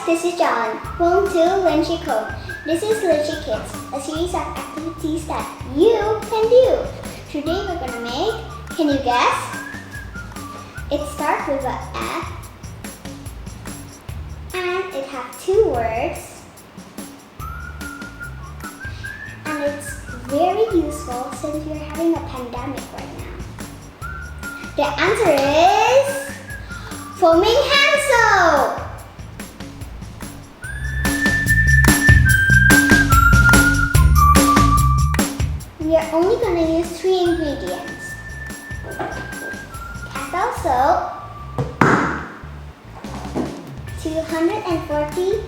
this is John. Welcome to Livinchic. This is Livinchic, a series of activities that you can do. Today we're gonna make, can you guess? It starts with an F and it has two words. And it's very useful since we're having a pandemic right now. The answer is foaming hand soap. We are only going to use 3 ingredients. Castile soap, 240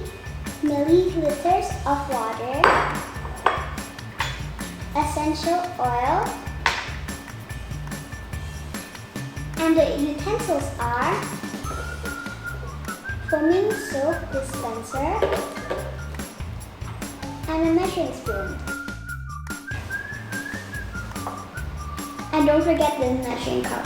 milliliters of water, essential oil, and the utensils are foaming soap dispenser and a measuring spoon. And don't forget the measuring cup.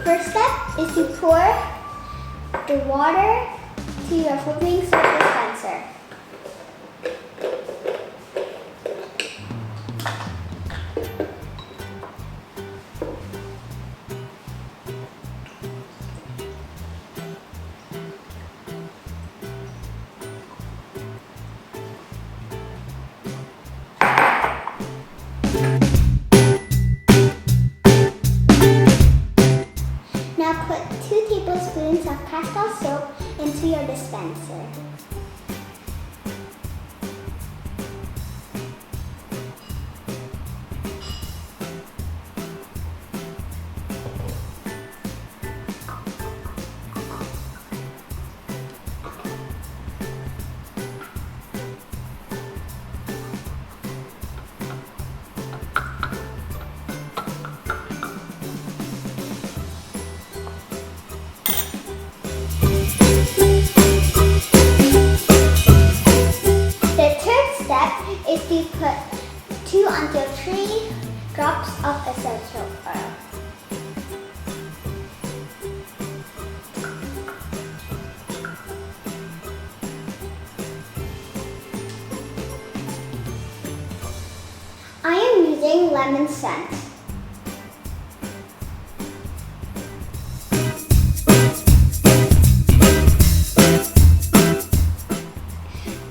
First step is to pour the water to your foaming soap dispenser. Now put 2 tablespoons of castile soap into your dispenser. Is to put 2 until 3 drops of essential oil. I am using lemon scent.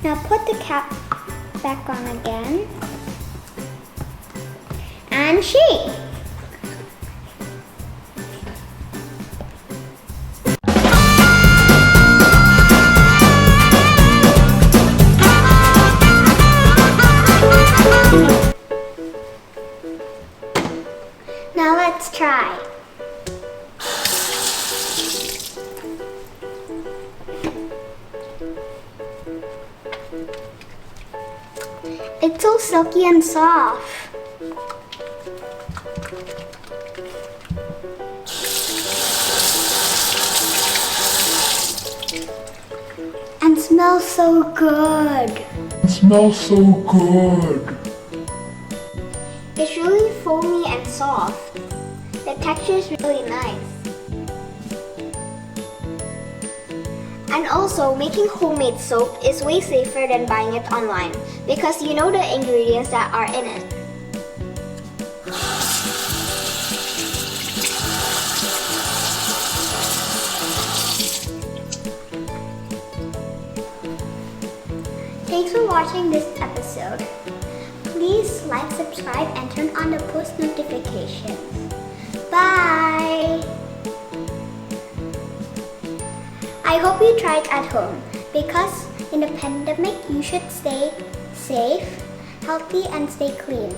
Now put the cap back on again and shake. Now let's try. It's so silky and soft. And smells so good. It's really foamy and soft. The texture is really nice. And also, making homemade soap is way safer than buying it online because you know the ingredients that are in it. Thanks for watching this episode. Please like, subscribe, and turn on the post notifications. Bye! I hope you try it at home because in the pandemic you should stay safe, healthy, and stay clean.